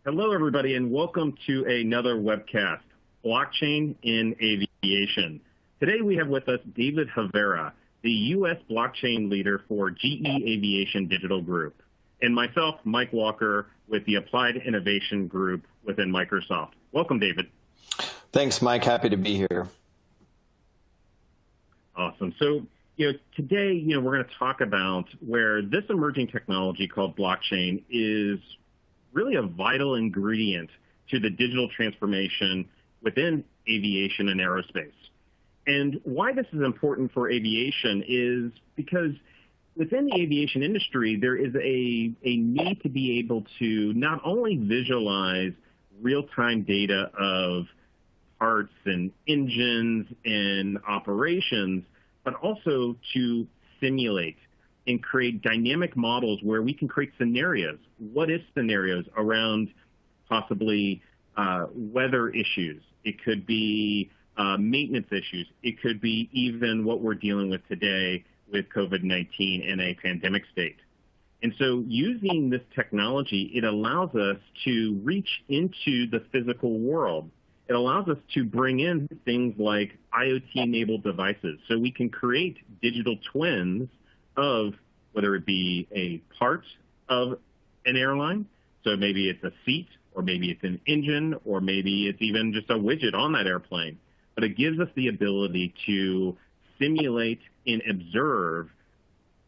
Hello, everybody, and welcome to another webcast, Blockchain in Aviation. Today we have with us David Havera, the U.S. blockchain leader for GE Aviation Digital Group, and myself, Mike Walker, with the Applied Innovation Group within Microsoft. Welcome, David. Thanks, Mike. Happy to be here. Awesome. So, today, we're going to talk about where this emerging technology called blockchain is really a vital ingredient to the digital transformation within aviation and aerospace. And why this is important for aviation is because within the aviation industry, there is a need to be able to not only visualize real-time data of parts and engines and operations, but also to simulate and create dynamic models where we can create scenarios. What if scenarios around possibly weather issues? It could be maintenance issues. It could be even what we're dealing with today with COVID-19 in a pandemic state. And so using this technology, it allows us to reach into the physical world. It allows us to bring in things like IoT-enabled devices. So we can create digital twins of whether it be a part of an airline, so maybe it's a seat, or maybe it's an engine, or maybe it's even just a widget on that airplane. But it gives us the ability to simulate and observe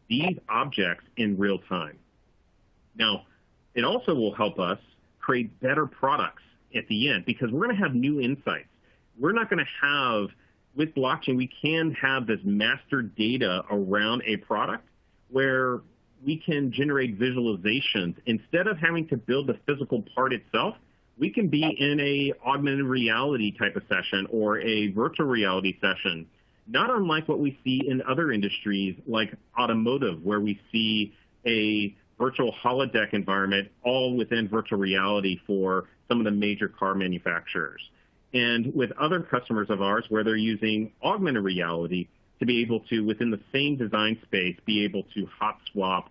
these objects in real time. Now, it also will help us create better products at the end because we're going to have new insights. We're not going to have, with blockchain, we can have this master data around a product where we can generate visualizations. Instead of having to build the physical part itself, we can be in a augmented reality type of session or a virtual reality session, not unlike what we see in other industries like automotive, where we see a virtual holodeck environment all within virtual reality for some of the major car manufacturers. And with other customers of ours where they're using augmented reality to be able to, within the same design space, be able to hot swap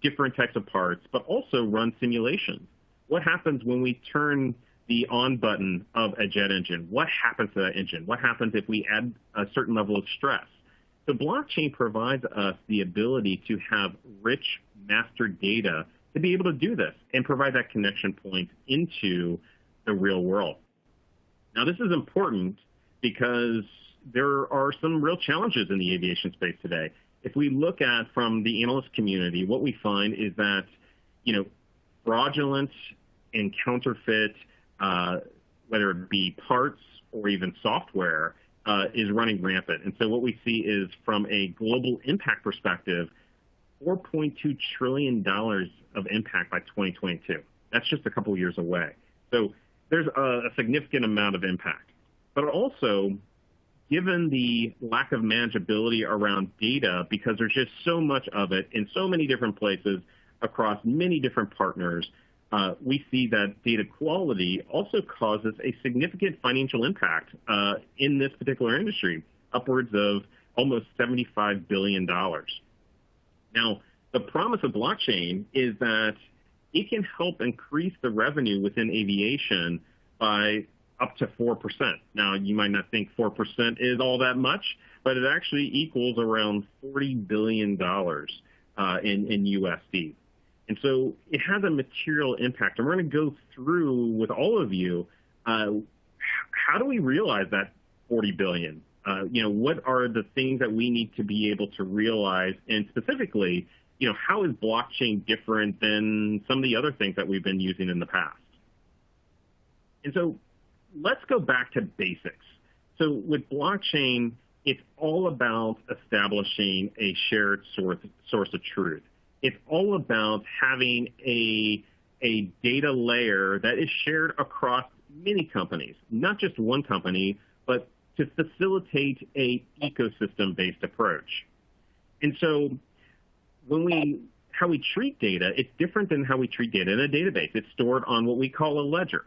different types of parts, but also run simulations. What happens when we turn the on button of a jet engine? What happens to that engine? What happens if we add a certain level of stress? The blockchain provides us the ability to have rich master data to be able to do this and provide that connection point into the real world. Now, this is important because there are some real challenges in the aviation space today. If we look at from the analyst community, what we find is that, fraudulent and counterfeit, whether it be parts or even software, is running rampant. And so what we see is, from a global impact perspective, $4.2 trillion of impact by 2022. That's just a couple of years away. So there's a significant amount of impact. But also, given the lack of manageability around data, because there's just so much of it in so many different places across many different partners, we see that data quality also causes a significant financial impact in this particular industry, upwards of almost $75 billion. Now, the promise of blockchain is that it can help increase the revenue within aviation by up to 4%. Now, you might not think 4% is all that much, but it actually equals around $40 billion in USD. And so it has a material impact. And we're going to go through with all of you, how do we realize that $40 billion? What are the things that we need to be able to realize? And specifically, how is blockchain different than some of the other things that we've been using in the past? And so let's go back to basics. So with blockchain, it's all about establishing a shared source of truth. It's all about having a data layer that is shared across many companies, not just one company, but to facilitate a ecosystem-based approach. And so how we treat data, it's different than how we treat data in a database. It's stored on what we call a ledger,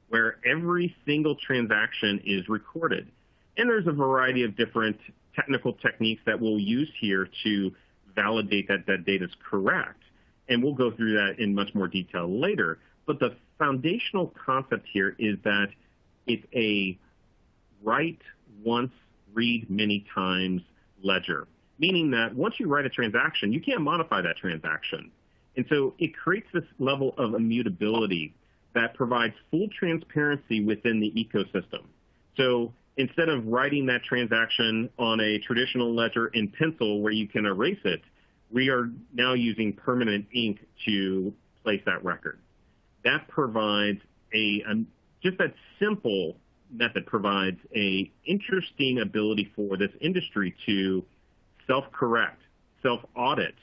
where every single transaction is recorded. And there's a variety of different technical techniques that we'll use here to validate that that data is correct. And we'll go through that in much more detail later. But the foundational concept here is that it's a write once, read many times ledger, meaning that once you write a transaction, you can't modify that transaction. And so it creates this level of immutability that provides full transparency within the ecosystem. So instead of writing that transaction on a traditional ledger in pencil where you can erase it, we are now using permanent ink to place that record. That provides just that simple method provides a interesting ability for this industry to self-correct, self-audit,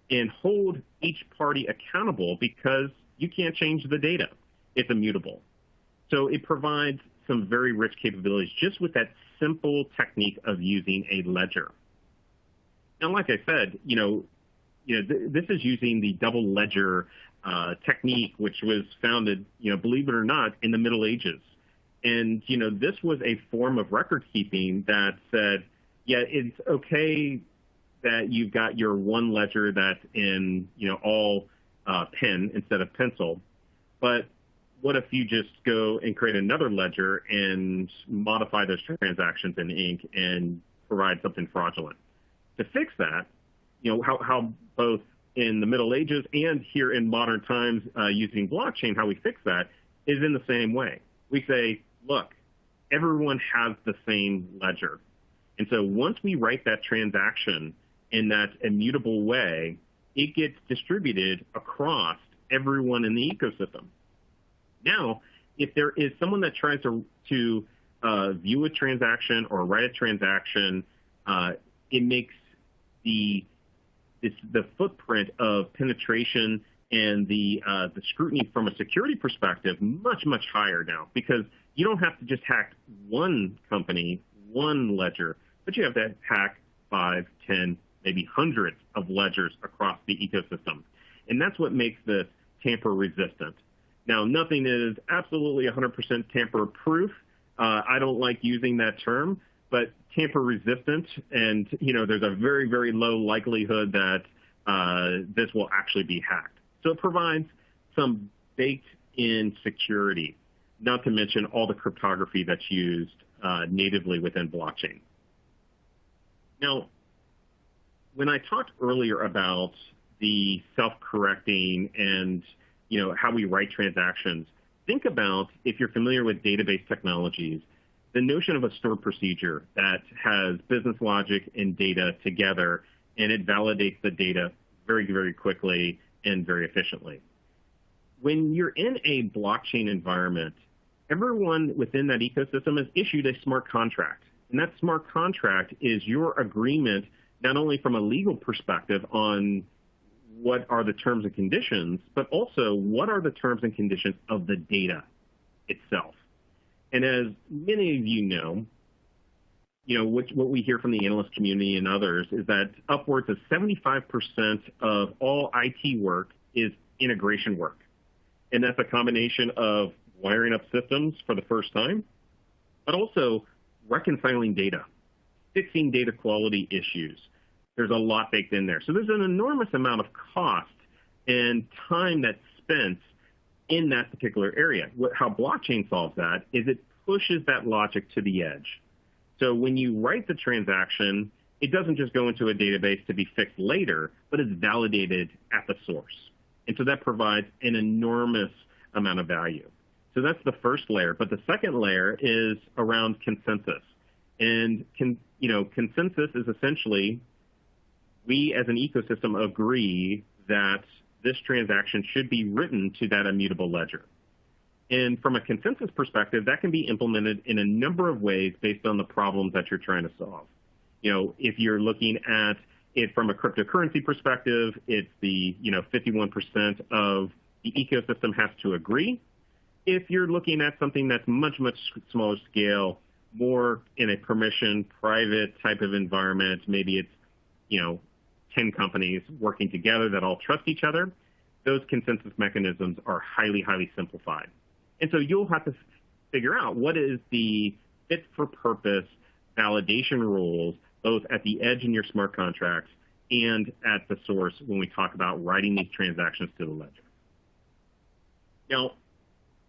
and hold each party accountable because you can't change the data. It's immutable. So it provides some very rich capabilities just with that simple technique of using a ledger. Now, like I said, this is using the double ledger technique, which was founded, believe it or not, in the Middle Ages. And, this was a form of record keeping that said, yeah, it's okay that you've got your one ledger that's in, all pen instead of pencil. But what if you just go and create another ledger and modify those transactions in ink and provide something fraudulent? To fix that, how both in the Middle Ages and here in modern times using blockchain, how we fix that is in the same way. We say, look, everyone has the same ledger. And so once we write that transaction in that immutable way, it gets distributed across everyone in the ecosystem. Now, if there is someone that tries to view a transaction or write a transaction, it makes the footprint of penetration and the scrutiny from a security perspective much, much higher now, because you don't have to just hack one company, one ledger, but you have to hack 5, 10, maybe hundreds of ledgers across the ecosystem. And that's what makes this tamper resistant. Now, nothing is absolutely 100% tamper-proof. I don't like using that term, but tamper-resistant, and there's a very, very low likelihood that this will actually be hacked. So it provides some baked-in security, not to mention all the cryptography that's used natively within blockchain. Now, when I talked earlier about the self-correcting and how we write transactions, think about, if you're familiar with database technologies, the notion of a stored procedure that has business logic and data together, and it validates the data very, very quickly and very efficiently. When you're in a blockchain environment, everyone within that ecosystem is issued a smart contract. And that smart contract is your agreement, not only from a legal perspective on what are the terms and conditions, but also what are the terms and conditions of the data itself. And as many of you know, what we hear from the analyst community and others is that upwards of 75% of all IT work is integration work. And that's a combination of wiring up systems for the first time, but also reconciling data, fixing data quality issues. There's a lot baked in there. So there's an enormous amount of cost and time that's spent in that particular area. How blockchain solves that is it pushes that logic to the edge. So when you write the transaction, it doesn't just go into a database to be fixed later, but it's validated at the source. And so that provides an enormous amount of value. So that's the first layer. But the second layer is around consensus. And consensus is essentially, we as an ecosystem agree that this transaction should be written to that immutable ledger. And from a consensus perspective, that can be implemented in a number of ways based on the problems that you're trying to solve. If you're looking at it from a cryptocurrency perspective, it's the 51% of the ecosystem has to agree. If you're looking at something that's much, much smaller scale, more in a permission, private type of environment, maybe it's 10 companies working together that all trust each other, those consensus mechanisms are highly, highly simplified. And so you'll have to figure out what is the fit-for-purpose validation rules, both at the edge in your smart contracts and at the source when we talk about writing these transactions to the ledger. Now,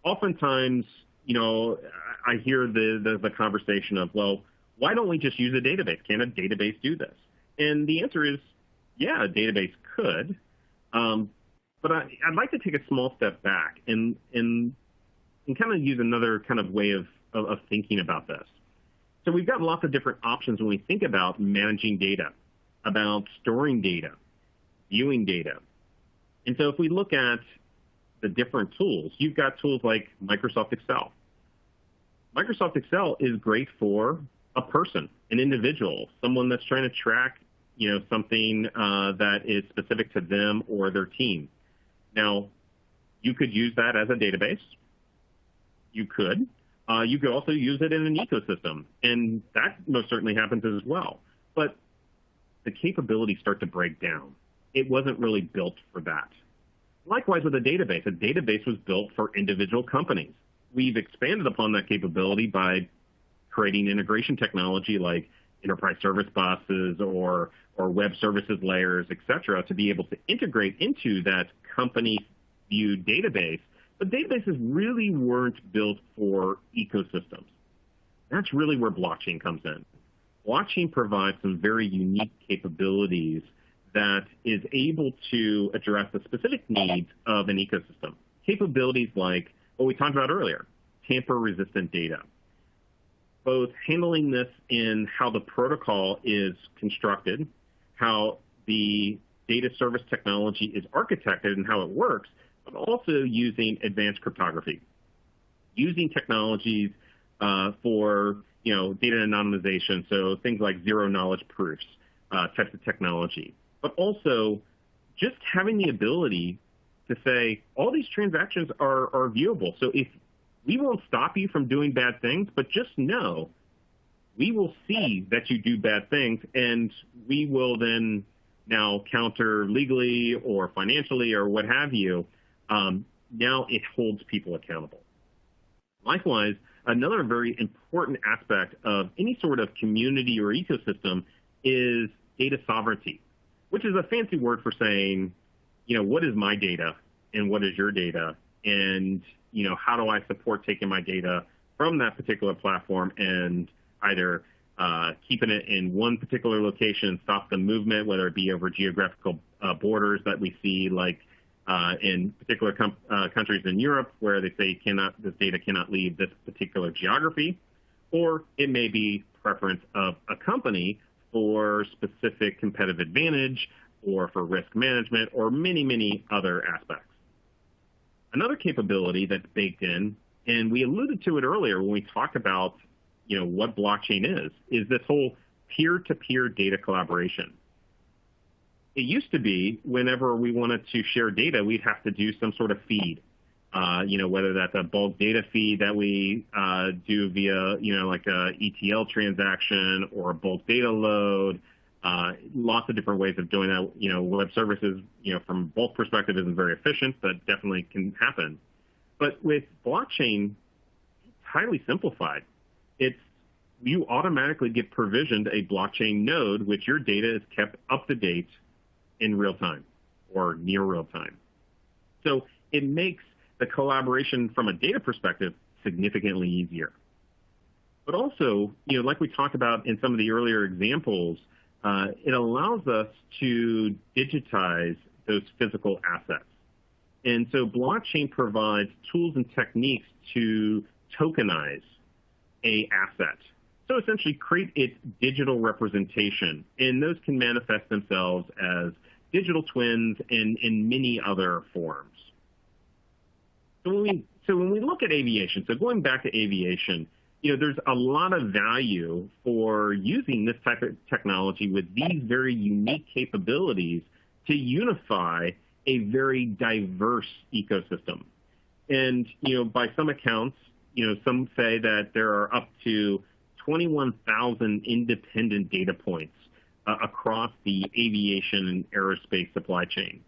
oftentimes, I hear the conversation of, well, why don't we just use a database? Can a database do this? And the answer is, yeah, a database could. But I'd like to take a small step back and kind of use another kind of way of thinking about this. So we've got lots of different options when we think about managing data, about storing data, viewing data. And so if we look at the different tools, you've got tools like Microsoft Excel. Microsoft Excel is great for a person, an individual, someone that's trying to track, something that is specific to them or their team. Now, you could use that as a database. You could. You could also use it in an ecosystem, and that most certainly happens as well. But the capabilities start to break down. It wasn't really built for that. Likewise with a database was built for individual companies. We've expanded upon that capability by creating integration technology like enterprise service buses or web services layers, et cetera, to be able to integrate into that company-viewed database. But databases really weren't built for ecosystems. That's really where blockchain comes in. Blockchain provides some very unique capabilities that is able to address the specific needs of an ecosystem. Capabilities like what we talked about earlier, tamper-resistant data. Both handling this in how the protocol is constructed, how the data service technology is architected and how it works, but also using advanced cryptography, using technologies for data anonymization, so things like zero-knowledge proofs types of technology, but also just having the ability to say all these transactions are viewable. So if we won't stop you from doing bad things, but just know we will see that you do bad things, and we will then now counter legally or financially or what have you. Now it holds people accountable. Likewise, another very important aspect of any sort of community or ecosystem is data sovereignty, which is a fancy word for saying, what is my data and what is your data? And, how do I support taking my data from that particular platform and either keeping it in one particular location, stop the movement, whether it be over geographical borders that we see, like in particular countries in Europe where they say this data cannot leave this particular geography, or it may be preference of a company for specific competitive advantage or for risk management or many, many other aspects. Another capability that's baked in, and we alluded to it earlier when we talked about what blockchain is this whole peer-to-peer data collaboration. It used to be whenever we wanted to share data, we'd have to do some sort of feed, whether that's a bulk data feed that we do via, like a ETL transaction or a bulk data load. Lots of different ways of doing that. Web services, from a bulk perspective isn't very efficient, but definitely can happen. But with blockchain, it's highly simplified. You automatically get provisioned a blockchain node, which your data is kept up to date in real time or near real time. So it makes the collaboration from a data perspective significantly easier. But also, like we talked about in some of the earlier examples, it allows us to digitize those physical assets. And so blockchain provides tools and techniques to tokenize an asset. So essentially create its digital representation. And those can manifest themselves as digital twins and in many other forms. So when we look at aviation, so going back to aviation, there's a lot of value for using this type of technology with these very unique capabilities to unify a very diverse ecosystem. And, by some accounts, some say that there are up to 21,000 independent data points across the aviation and aerospace supply chain.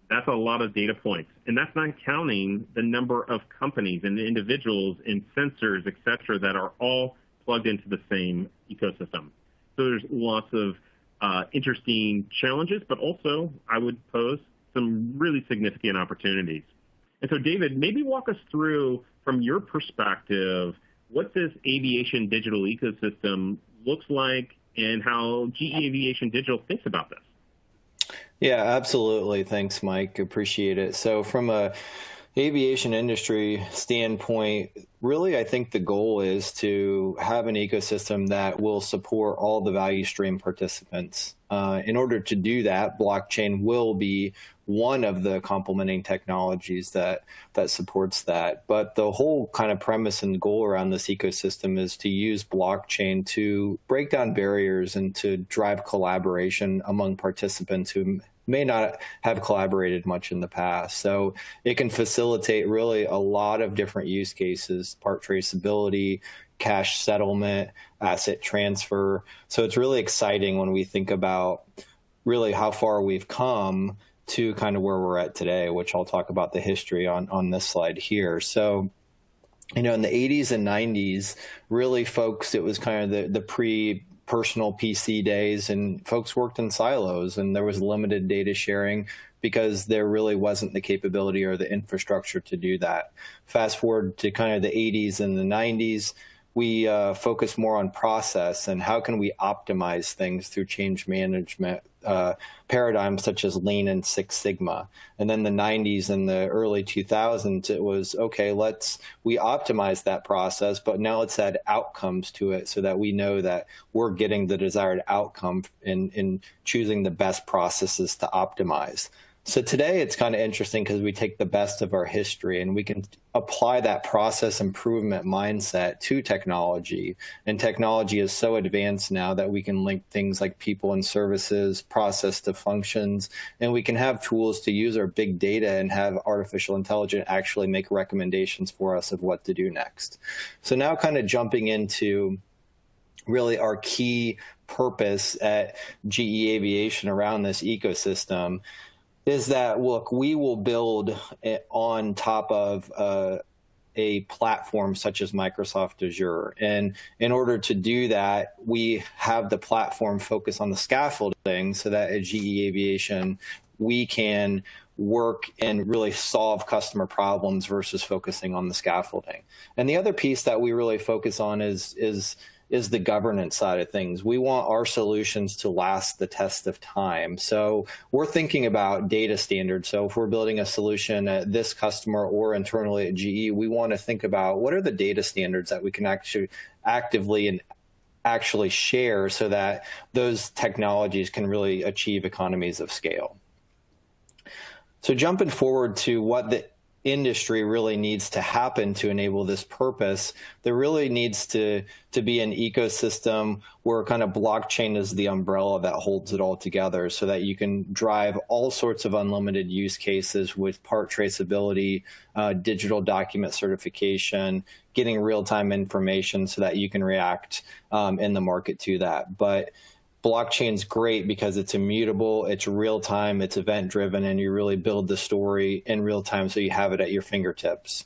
That's a lot of data points. And that's not counting the number of companies and individuals and sensors, et cetera, that are all plugged into the same ecosystem. So there's lots of interesting challenges, but also I would pose some really significant opportunities. And so, David, maybe walk us through, from your perspective, what this aviation digital ecosystem looks like and how GE Aviation Digital thinks about this. Yeah, absolutely. Thanks, Mike. Appreciate it. So from a aviation industry standpoint, really, I think the goal is to have an ecosystem that will support all the value stream participants. In order to do that, blockchain will be one of the complementing technologies that supports that. But the whole kind of premise and goal around this ecosystem is to use blockchain to break down barriers and to drive collaboration among participants who may not have collaborated much in the past. So it can facilitate really a lot of different use cases: part traceability, cash settlement, asset transfer. So it's really exciting when we think about really how far we've come to kind of where we're at today, which I'll talk about the history on this slide here. So, in the 80s and 90s, really, folks, it was kind of the pre-personal PC days, and folks worked in silos, and there was limited data sharing because there really wasn't the capability or the infrastructure to do that. Fast forward to kind of the 80s and the 90s, we focus more on process and how can we optimize things through change management paradigms such as Lean and Six Sigma. And then the 90s and the early 2000s, it was, okay, we optimize that process, but now let's add outcomes to it so that we know that we're getting the desired outcome in choosing the best processes to optimize. So today it's kind of interesting because we take the best of our history and we can apply that process improvement mindset to technology. And technology is so advanced now that we can link things like people and services, process to functions, and we can have tools to use our big data and have artificial intelligence actually make recommendations for us of what to do next. So now kind of jumping into really our key purpose at GE Aviation around this ecosystem is that, look, we will build on top of a platform such as Microsoft Azure. And in order to do that, we have the platform focus on the scaffolding so that at GE Aviation, we can work and really solve customer problems versus focusing on the scaffolding. And the other piece that we really focus on is the governance side of things. We want our solutions to last the test of time. So we're thinking about data standards. So if we're building a solution at this customer or internally at GE, we want to think about what are the data standards that we can actually actively and actually share so that those technologies can really achieve economies of scale. So jumping forward to what the industry really needs to happen to enable this purpose, there really needs to be an ecosystem where kind of blockchain is the umbrella that holds it all together so that you can drive all sorts of unlimited use cases with part traceability, digital document certification, getting real-time information so that you can react in the market to that. But blockchain's great because it's immutable, it's real time, it's event driven, and you really build the story in real time so you have it at your fingertips.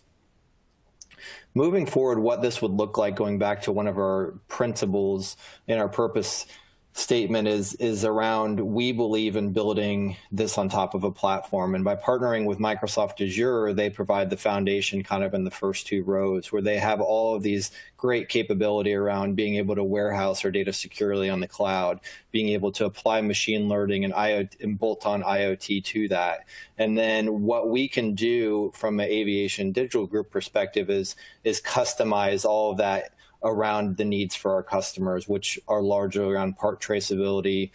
Moving forward, what this would look like, going back to one of our principles in our purpose statement is around, we believe in building this on top of a platform. And by partnering with Microsoft Azure, they provide the foundation kind of in the first two rows, where they have all of these great capability around being able to warehouse our data securely on the cloud, being able to apply machine learning and bolt on IoT to that. And then what we can do from an Aviation Digital Group perspective is customize all of that around the needs for our customers, which are largely around part traceability,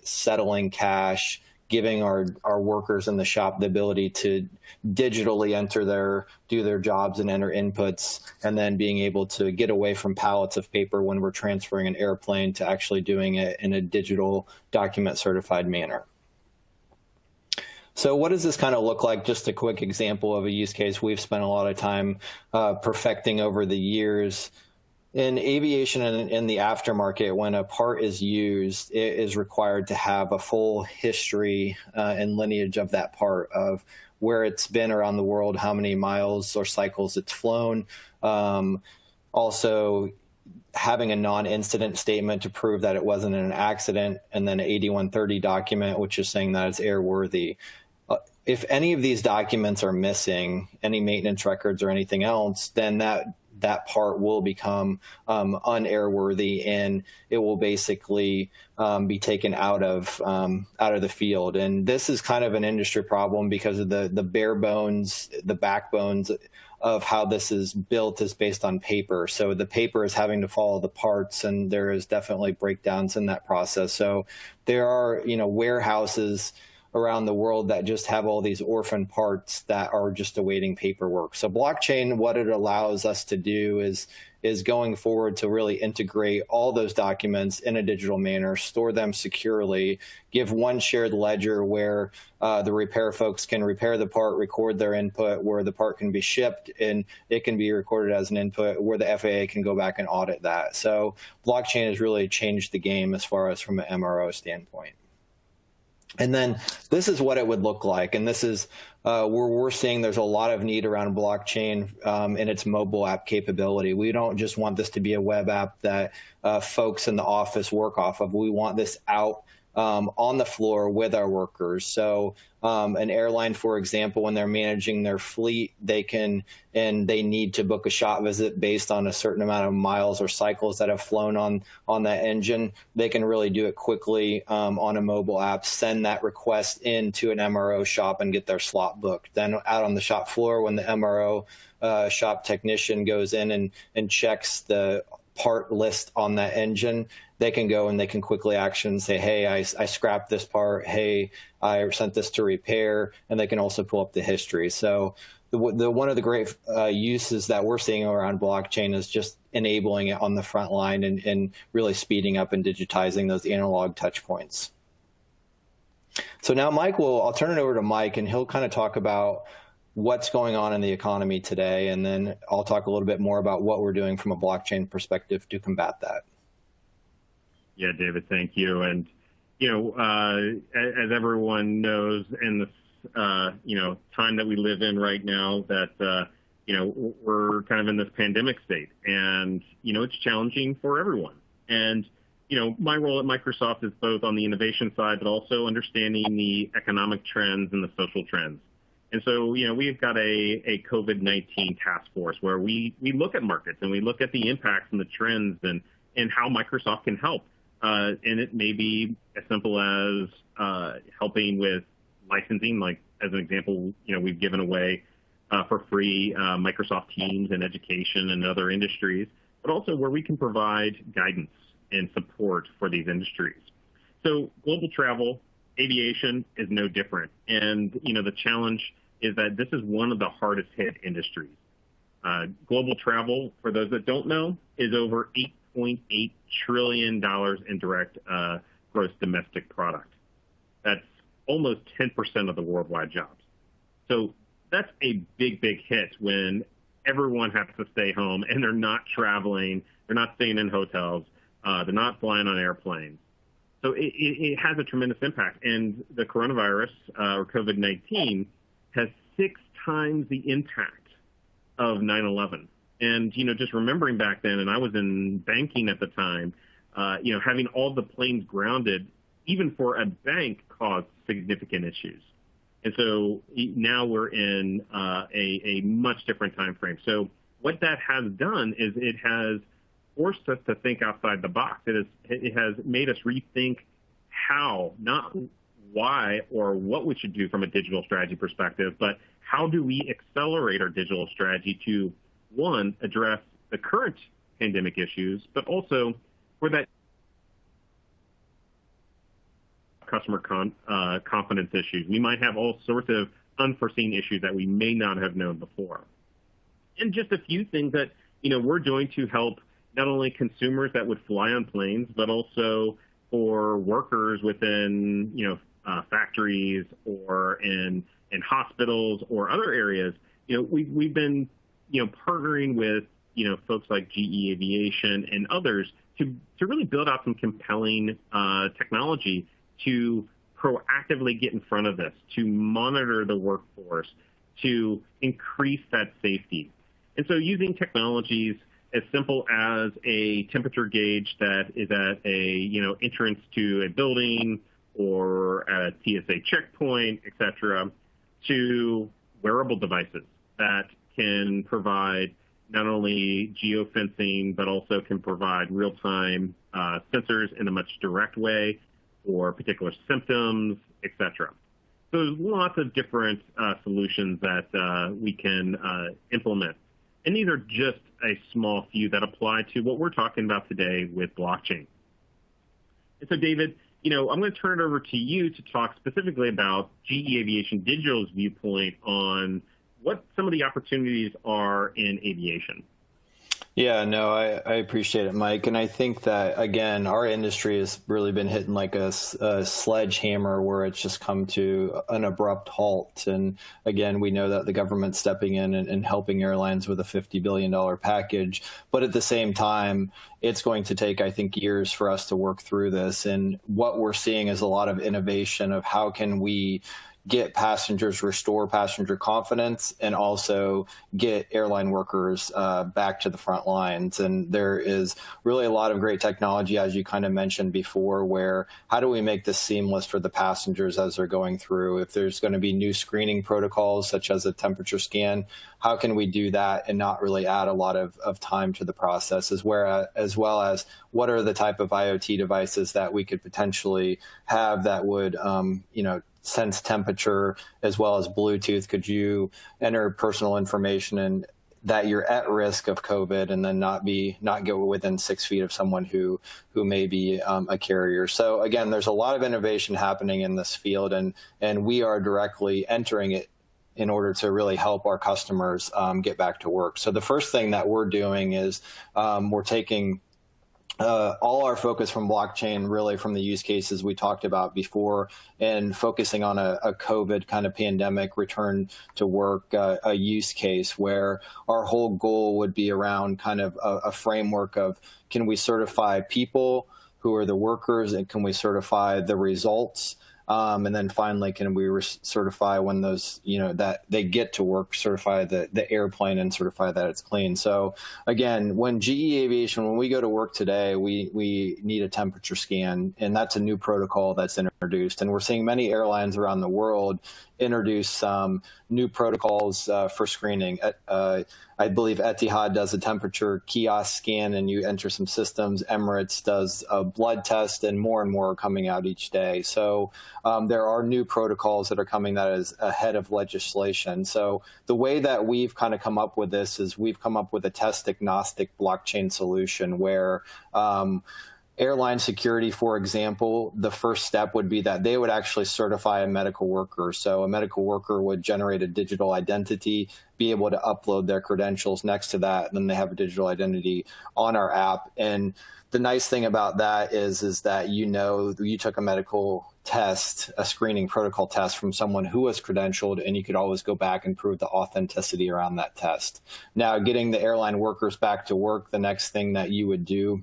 settling cash, giving our workers in the shop the ability to digitally do their jobs and enter inputs, and then being able to get away from pallets of paper when we're transferring an airplane to actually doing it in a digital document certified manner. So what does this kind of look like? Just a quick example of a use case we've spent a lot of time perfecting over the years. In aviation and in the aftermarket, when a part is used, it is required to have a full history and lineage of that part, of where it's been around the world, how many miles or cycles it's flown. Also, having a non-incident statement to prove that it wasn't an accident, and then an 8130 document, which is saying that it's airworthy. if any of these documents are missing, any maintenance records or anything else, then that part will become unairworthy, and it will basically be taken out of the field. And this is kind of an industry problem because of the bare bones, the backbones of how this is built is based on paper. So the paper is having to follow the parts, and there is definitely breakdowns in that process. So there are, warehouses around the world that just have all these orphan parts that are just awaiting paperwork. So blockchain, what it allows us to do is going forward to really integrate all those documents in a digital manner, store them securely, give one shared ledger where the repair folks can repair the part, record their input, where the part can be shipped, and it can be recorded as an input, where the FAA can go back and audit that. So blockchain has really changed the game as far as from an MRO standpoint. And then this is what it would look like. And this is where we're seeing there's a lot of need around blockchain and its mobile app capability. We don't just want this to be a web app that folks in the office work off of. We want this out on the floor with our workers. So an airline, for example, when they're managing their fleet, they need to book a shop visit based on a certain amount of miles or cycles that have flown on that engine. They can really do it quickly on a mobile app, send that request into an MRO shop and get their slot booked. Then out on the shop floor, when the MRO shop technician goes in and checks the part list on that engine, they can go and they can quickly action and say, hey, I scrapped this part. Hey, I sent this to repair. And they can also pull up the history. So one of the great uses that we're seeing around blockchain is just enabling it on the front line and really speeding up and digitizing those analog touch points. So now I'll turn it over to Mike, and he'll kind of talk about what's going on in the economy today. And then I'll talk a little bit more about what we're doing from a blockchain perspective to combat that. Yeah, David, thank you. And, as everyone knows in this, time that we live in right now, that, we're kind of in this pandemic state, and, it's challenging for everyone. And, my role at Microsoft is both on the innovation side, but also understanding the economic trends and the social trends. And so, we've got a COVID-19 task force where we look at markets and we look at the impacts and the trends and how Microsoft can help. And it may be as simple as helping with licensing, like as an example, we've given away for free Microsoft Teams in education and other industries, but also where we can provide guidance and support for these industries. So global travel, aviation is no different. And, the challenge is that this is one of the hardest hit industries. Global travel, for those that don't know, is over $8.8 trillion in direct gross domestic product. That's almost 10% of the worldwide jobs. So that's a big, big hit when everyone has to stay home and they're not traveling, they're not staying in hotels, they're not flying on airplanes. So it has a tremendous impact. And the coronavirus, or COVID-19, has 6 times the impact of 9/11. And, just remembering back then, and I was in banking at the time, having all the planes grounded, even for a bank, caused significant issues. And so now we're in a much different time frame. So what that has done is it has forced us to think outside the box. It has made us rethink how, not why or what we should do from a digital strategy perspective, but how do we accelerate our digital strategy to, one, address the current pandemic issues, but also for that customer confidence issues. We might have all sorts of unforeseen issues that we may not have known before. And just a few things that, we're doing to help not only consumers that would fly on planes, but also for workers within, factories or in hospitals or other areas. We've been, partnering with, folks like GE Aviation and others to really build out some compelling technology to proactively get in front of this, to monitor the workforce, to increase that safety. And so using technologies as simple as a temperature gauge that is at a, entrance to a building or at a TSA checkpoint, et cetera, to wearable devices that can provide not only geofencing, but also can provide real-time sensors in a much direct way for particular symptoms, et cetera. So there's lots of different solutions that we can implement. And these are just a small few that apply to what we're talking about today with blockchain. And so, David, I'm going to turn it over to you to talk specifically about GE Aviation Digital's viewpoint on what some of the opportunities are in aviation. Yeah, no, I appreciate it, Mike. And I think that, again, our industry has really been hitting like a sledgehammer where it's just come to an abrupt halt. And again, we know that the government's stepping in and helping airlines with a $50 billion package. But at the same time, it's going to take, I think, years for us to work through this. And what we're seeing is a lot of innovation of how can we restore passenger confidence, and also get airline workers back to the front lines. And there is really a lot of great technology, as you kind of mentioned before, where how do we make this seamless for the passengers as they're going through? If there's going to be new screening protocols, such as a temperature scan, how can we do that and not really add a lot of time to the process, as well as what are the type of IoT devices that we could potentially have that would, sense temperature, as well as Bluetooth? Could you enter personal information and that you're at risk of COVID, and then not get within 6 feet of someone who may be a carrier? So again, there's a lot of innovation happening in this field, and we are directly entering it in order to really help our customers get back to work. So the first thing that we're doing is we're taking all our focus from blockchain, really from the use cases we talked about before, and focusing on a COVID kind of pandemic return to work, a use case where our whole goal would be around kind of a framework of, can we certify people who are the workers, and can we certify the results? And then finally, can we certify when those, that they get to work, certify the airplane and certify that it's clean. So again, when GE Aviation, when we go to work today, we need a temperature scan, and that's a new protocol that's introduced. And we're seeing many airlines around the world introduce new protocols for screening. I believe Etihad does a temperature kiosk scan, and you enter some systems. Emirates does a blood test, and more are coming out each day. So there are new protocols that are coming that is ahead of legislation. So the way that we've kind of come up with this is we've come up with a test agnostic blockchain solution where airline security, for example, the first step would be that they would actually certify a medical worker. So a medical worker would generate a digital identity, be able to upload their credentials next to that, and then they have a digital identity on our app. And the nice thing about that is that you took a medical test, a screening protocol test from someone who was credentialed, and you could always go back and prove the authenticity around that test. Now, getting the airline workers back to work, the next thing that you would do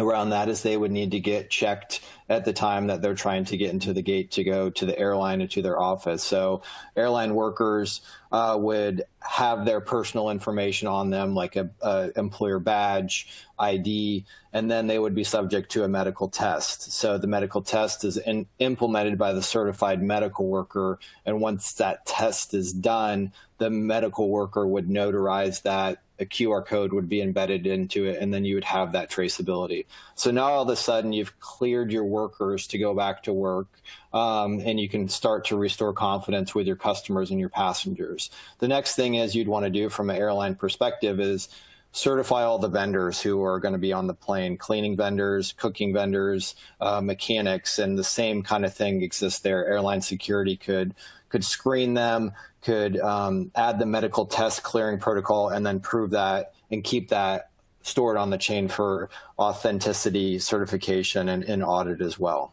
around that is they would need to get checked at the time that they're trying to get into the gate to go to the airline or to their office. So airline workers would have their personal information on them, like a employer badge, ID, and then they would be subject to a medical test. So the medical test is implemented by the certified medical worker, and once that test is done, the medical worker would notarize that. A QR code would be embedded into it, and then you would have that traceability. So now all of a sudden you've cleared your workers to go back to work, and you can start to restore confidence with your customers and your passengers. The next thing is you'd want to do from an airline perspective is certify all the vendors who are going to be on the plane, cleaning vendors, cooking vendors, mechanics, and the same kind of thing exists there. Airline security could screen them, could add the medical test clearing protocol, and then prove that and keep that stored on the chain for authenticity, certification, and audit as well.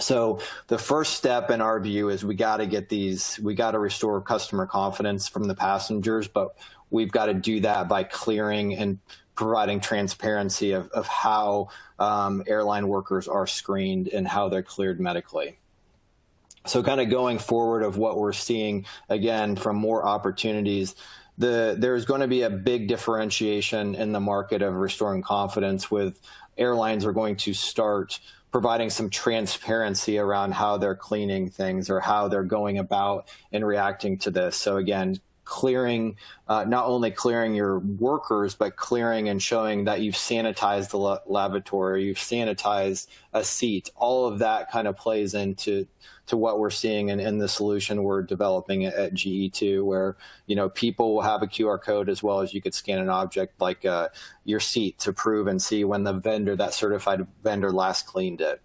So the first step in our view is we got to restore customer confidence from the passengers, but we've got to do that by clearing and providing transparency of how airline workers are screened and how they're cleared medically. So kind of going forward of what we're seeing, again, from more opportunities, there's going to be a big differentiation in the market of restoring confidence with airlines are going to start providing some transparency around how they're cleaning things or how they're going about and reacting to this. So again, clearing, not only clearing your workers, but clearing and showing that you've sanitized the lavatory, you've sanitized a seat. All of that kind of plays into what we're seeing in the solution we're developing at GE2, where people will have a QR code as well as you could scan an object like your seat to prove and see when that certified vendor last cleaned it.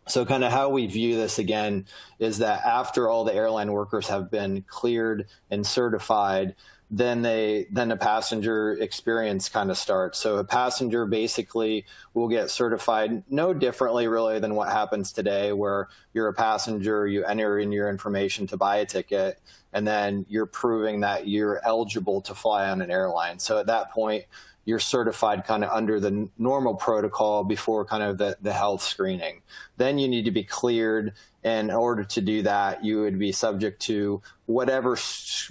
So kind of how we view this again is that after all the airline workers have been cleared and certified, then the passenger experience kind of starts. So a passenger basically will get certified no differently really than what happens today, where you're a passenger, you enter in your information to buy a ticket, and then you're proving that you're eligible to fly on an airline. So at that point, you're certified kind of under the normal protocol before kind of the health screening. Then you need to be cleared. And in order to do that, you would be subject to whatever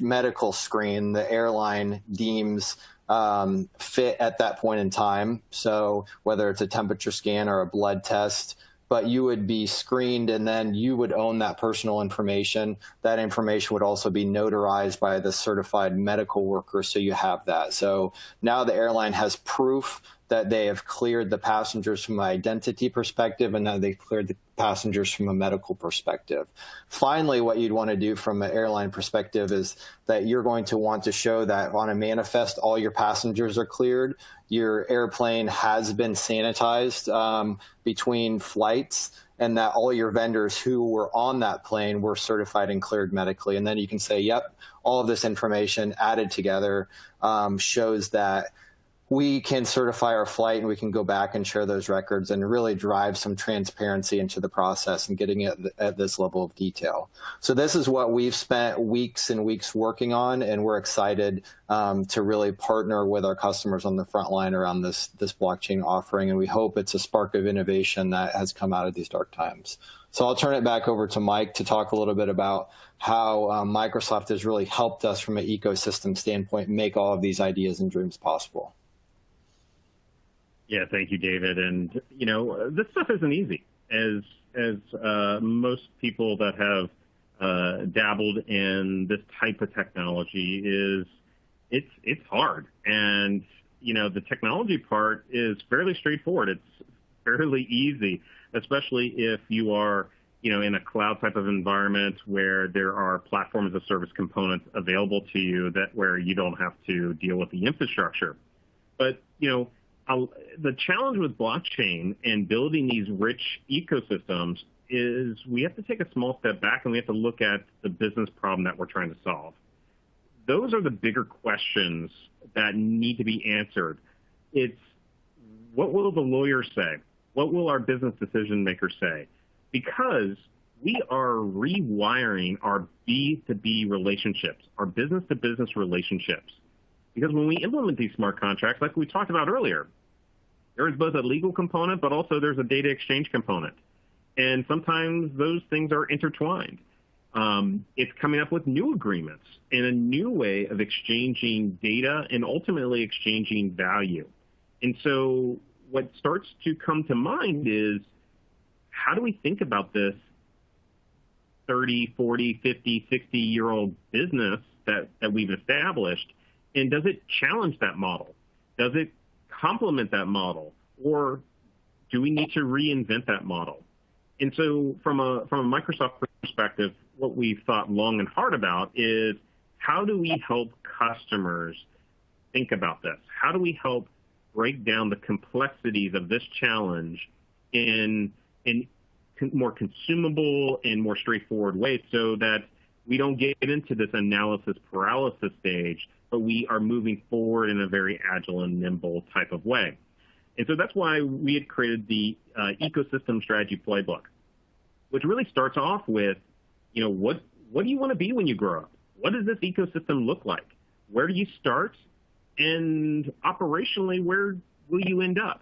medical screen the airline deems fit at that point in time. So whether it's a temperature scan or a blood test, but you would be screened and then you would own that personal information. That information would also be notarized by the certified medical worker, so you have that. So now the airline has proof that they have cleared the passengers from an identity perspective, and now they've cleared the passengers from a medical perspective. Finally, what you'd want to do from an airline perspective is that you're going to want to show that on a manifest, all your passengers are cleared, your airplane has been sanitized between flights, and that all your vendors who were on that plane were certified and cleared medically. And then you can say, yep, all of this information added together shows that we can certify our flight, and we can go back and share those records and really drive some transparency into the process and getting it at this level of detail. So this is what we've spent weeks and weeks working on, and we're excited to really partner with our customers on the front line around this blockchain offering, and we hope it's a spark of innovation that has come out of these dark times. So I'll turn it back over to Mike to talk a little bit about how Microsoft has really helped us from an ecosystem standpoint make all of these ideas and dreams possible. Yeah, thank you, David. And this stuff isn't easy. As most people that have dabbled in this type of technology it's hard. And the technology part is fairly straightforward. It's fairly easy, especially if you are in a cloud type of environment where there are platform as a service components available to you where you don't have to deal with the infrastructure. But the challenge with blockchain and building these rich ecosystems is we have to take a small step back and we have to look at the business problem that we're trying to solve. Those are the bigger questions that need to be answered. It's what will the lawyer say? What will our business decision maker say? Because we are rewiring our B2B relationships, our business-to-business relationships. Because when we implement these smart contracts, like we talked about earlier, there is both a legal component, but also there's a data exchange component. And sometimes those things are intertwined. It's coming up with new agreements and a new way of exchanging data and ultimately exchanging value. And so what starts to come to mind is, how do we think about this 30, 40, 50, 60-year-old business that we've established? And does it challenge that model? Does it complement that model? Or do we need to reinvent that model? And so from a Microsoft perspective, what we've thought long and hard about is, how do we help customers think about this? How do we help break down the complexities of this challenge in more consumable and more straightforward ways, so that we don't get into this analysis paralysis stage, but we are moving forward in a very agile and nimble type of way. And so that's why we had created the ecosystem strategy playbook, which really starts off with, what do you want to be when you grow up? What does this ecosystem look like? Where do you start? And operationally, where will you end up?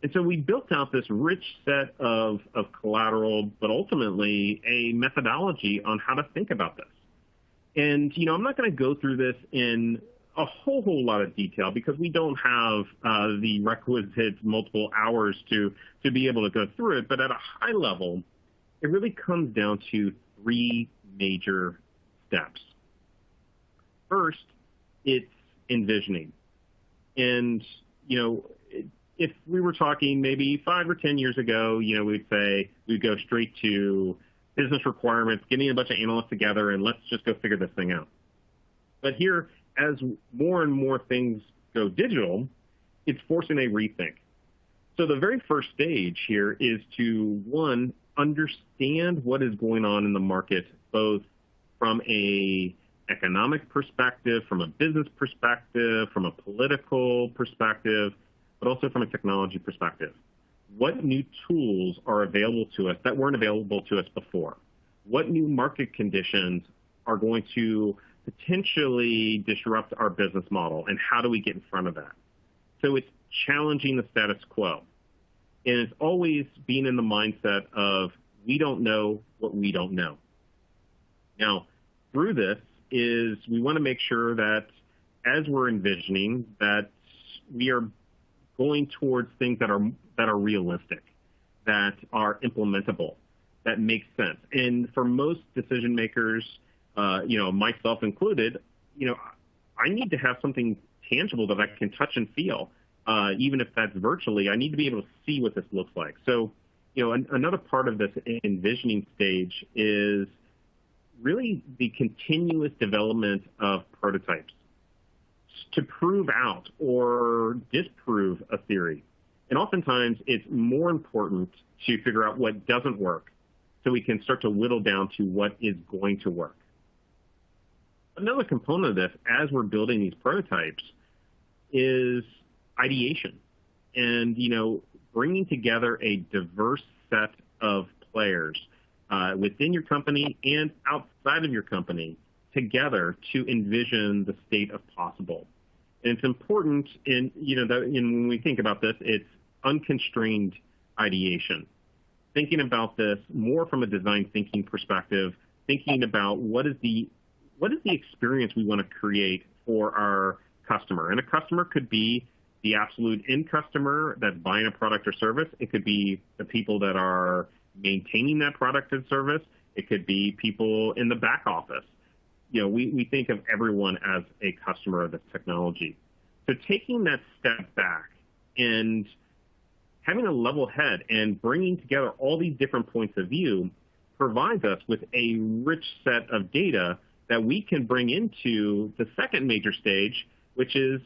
And so we built out this rich set of collateral, but ultimately a methodology on how to think about this. And, I'm not going to go through this in a whole lot of detail because we don't have the requisite multiple hours to be able to go through it. But at a high level, it really comes down to three major steps. First, it's envisioning. And, if we were talking maybe 5 or 10 years ago, we'd say we'd go straight to business requirements, getting a bunch of analysts together, and let's just go figure this thing out. But here, as more and more things go digital, it's forcing a rethink. So the very first stage here is to, one, understand what is going on in the market, both from a economic perspective, from a business perspective, from a political perspective, but also from a technology perspective. What new tools are available to us that weren't available to us before? What new market conditions are going to potentially disrupt our business model, and how do we get in front of that? So it's challenging the status quo. And it's always being in the mindset of, we don't know what we don't know. Now, through this is we want to make sure that as we're envisioning that we are going towards things that are realistic, that are implementable, that make sense. And for most decision makers, myself included, I need to have something tangible that I can touch and feel. Even if that's virtually, I need to be able to see what this looks like. So, another part of this envisioning stage is really the continuous development of prototypes to prove out or disprove a theory. And oftentimes it's more important to figure out what doesn't work so we can start to whittle down to what is going to work. Another component of this, as we're building these prototypes, is ideation. And, bringing together a diverse set of players within your company and outside of your company together to envision the state of possible. And it's important when we think about this, it's unconstrained ideation. Thinking about this more from a design thinking perspective, thinking about what is the experience we want to create for our customer. And a customer could be the absolute end customer that's buying a product or service. It could be the people that are maintaining that product and service. It could be people in the back office. We think of everyone as a customer of this technology. So taking that step back and having a level head and bringing together all these different points of view provides us with a rich set of data that we can bring into the second major stage, which is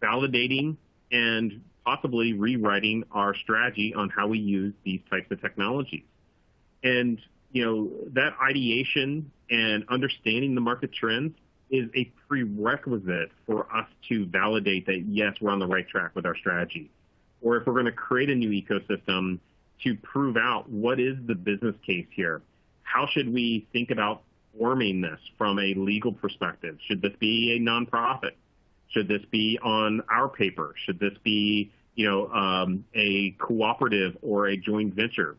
validating and possibly rewriting our strategy on how we use these types of technologies. And, that ideation and understanding the market trends is a prerequisite for us to validate that, yes, we're on the right track with our strategy. Or if we're going to create a new ecosystem, to prove out what is the business case here. How should we think about forming this from a legal perspective? Should this be a nonprofit? Should this be on our paper? Should this be, a cooperative or a joint venture?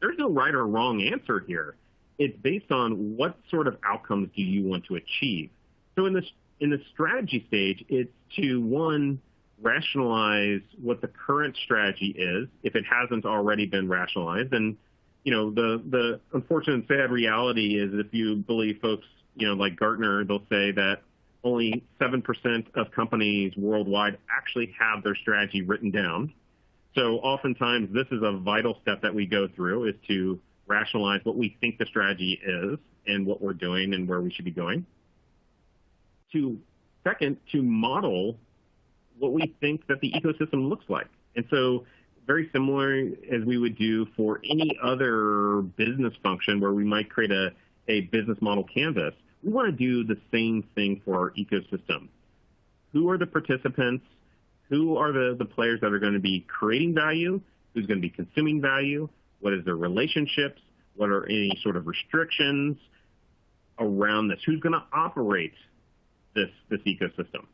There's no right or wrong answer here. It's based on what sort of outcomes do you want to achieve. So in the strategy stage, it's to, one, rationalize what the current strategy is, if it hasn't already been rationalized. And, the unfortunate sad reality is, if you believe folks, like Gartner, they'll say that only 7% of companies worldwide actually have their strategy written down. So oftentimes this is a vital step that we go through, is to rationalize what we think the strategy is and what we're doing and where we should be going. Second, to model what we think that the ecosystem looks like. And so very similar as we would do for any other business function where we might create a business model canvas, we want to do the same thing for our ecosystem. Who are the participants? Who are the players that are going to be creating value? Who's going to be consuming value? What is their relationships? What are any sort of restrictions around this? Who's going to operate this ecosystem?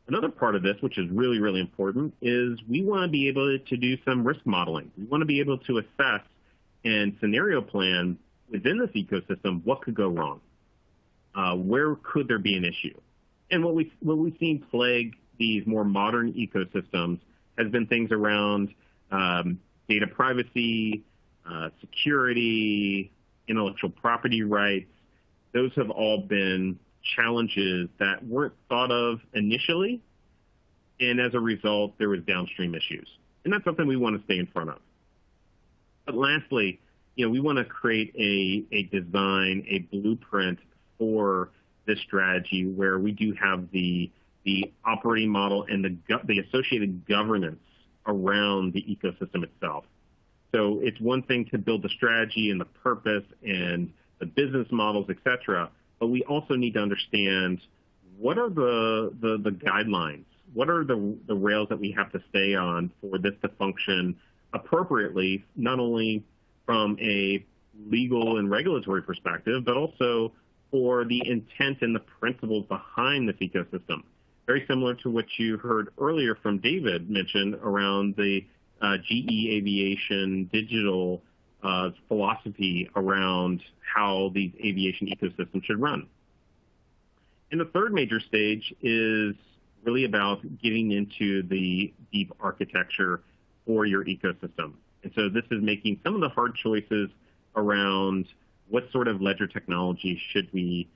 Another part of this, which is really, really important, is we want to be able to do some risk modeling. We want to be able to assess and scenario plan within this ecosystem what could go wrong. where could there be an issue? And what we've seen plague these more modern ecosystems has been things around data privacy, security, intellectual property rights. Those have all been challenges that weren't thought of initially, and as a result, there was downstream issues. And that's something we want to stay in front of. But lastly, we want to create a design, a blueprint for this strategy where we do have the operating model and the associated governance around the ecosystem itself. So it's one thing to build the strategy and the purpose and the business models, et cetera, but we also need to understand what are the guidelines, what are the rails that we have to stay on for this to function appropriately, not only from a legal and regulatory perspective, but also for the intent and the principles behind this ecosystem. Very similar to what you heard earlier from David mention around the GE Aviation digital philosophy around how these aviation ecosystems should run. And the third major stage is really about getting into the deep architecture for your ecosystem. And so this is making some of the hard choices around what sort of ledger technology should we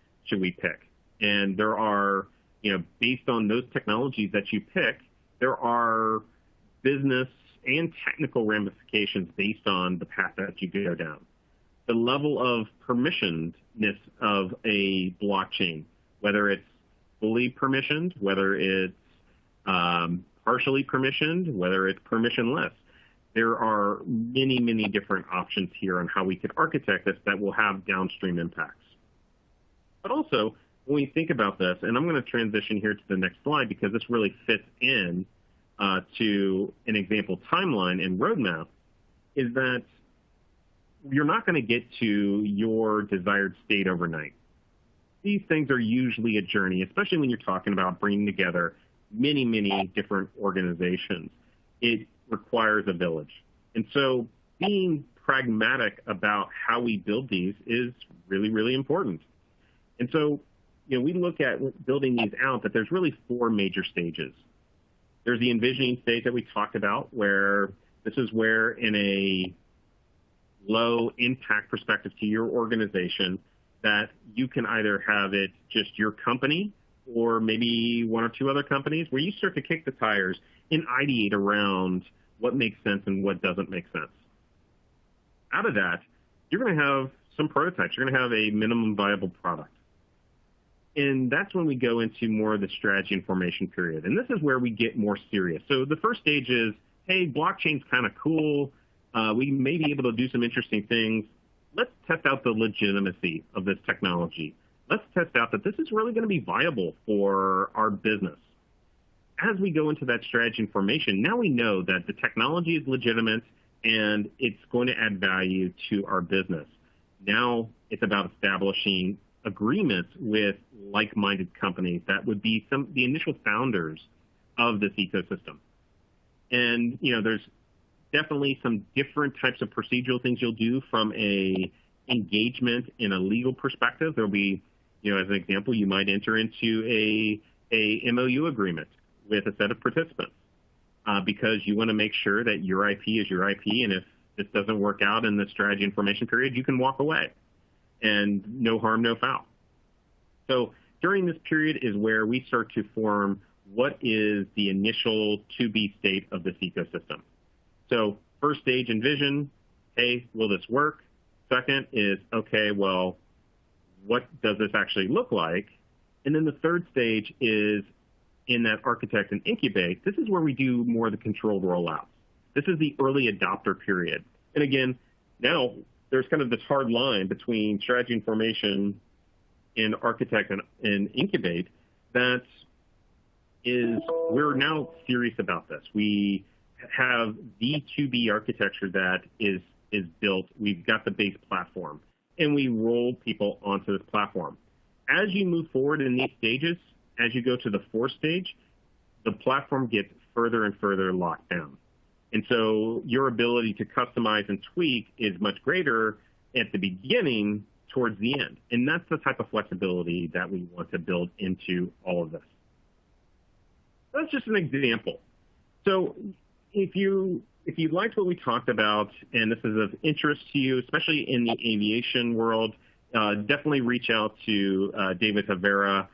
pick. And there are, based on those technologies that you pick, there are business and technical ramifications based on the path that you go down. The level of permissionedness of a blockchain, whether it's fully permissioned, whether it's partially permissioned, whether it's permissionless. There are many, many different options here on how we could architect this that will have downstream impacts. But also, when we think about this, and I'm going to transition here to the next slide because this really fits in to an example timeline and roadmap, is that you're not going to get to your desired state overnight. These things are usually a journey, especially when you're talking about bringing together many, many different organizations. It requires a village. And so being pragmatic about how we build these is really, really important. And so, we look at building these out, that there's really four major stages. There's the envisioning stage that we talked about, where this is where in a low impact perspective to your organization, that you can either have it just your company or maybe one or two other companies, where you start to kick the tires and ideate around what makes sense and what doesn't make sense. Out of that, you're going to have some prototypes. You're going to have a minimum viable product. And that's when we go into more of the strategy and formation period. And this is where we get more serious. So the first stage is, hey, blockchain's kind of cool. We may be able to do some interesting things. Let's test out the legitimacy of this technology. Let's test out that this is really going to be viable for our business. As we go into that strategy and formation, now we know that the technology is legitimate and it's going to add value to our business. Now it's about establishing agreements with like-minded companies that would be the initial founders of this ecosystem. And, there's definitely some different types of procedural things you'll do from a engagement in a legal perspective. There'll be, as an example, you might enter into a MOU agreement with a set of participants because you want to make sure that your IP is your IP, and if this doesn't work out in the strategy and formation period, you can walk away. And no harm, no foul. So during this period is where we start to form what is the initial to-be state of this ecosystem. So first stage, envision, hey, will this work? Second is, okay, well, what does this actually look like? And then the third stage is in that architect and incubate. This is where we do more of the controlled rollouts. This is the early adopter period. And again, now there's kind of this hard line between strategy and formation and architect and incubate that is, we're now serious about this. We have the to-be architecture that is built. We've got the base platform, and we roll people onto this platform. As you move forward in these stages, as you go to the fourth stage, the platform gets further and further locked down. And so your ability to customize and tweak is much greater at the beginning towards the end. And that's the type of flexibility that we want to build into all of this. That's just an example. So if you liked what we talked about, and this is of interest to you, especially in the aviation world, definitely reach out to David Havera.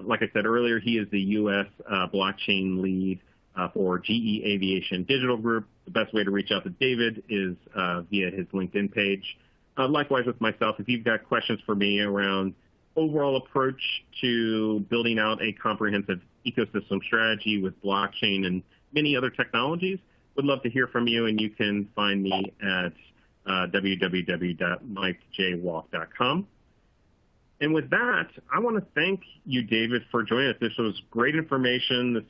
Like I said earlier, he is the U.S. blockchain lead for GE Aviation Digital Group. The best way to reach out to David is via his LinkedIn page. Likewise with myself, if you've got questions for me around overall approach to building out a comprehensive ecosystem strategy with blockchain and many other technologies, would love to hear from you, and you can find me at www.mikejwalk.com. And with that, I want to thank you, David, for joining us. This was great information. This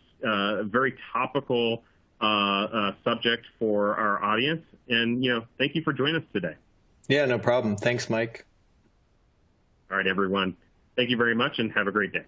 very topical subject for our audience. And, thank you for joining us today. Yeah, no problem. Thanks, Mike. All right, everyone. Thank you very much, and have a great day.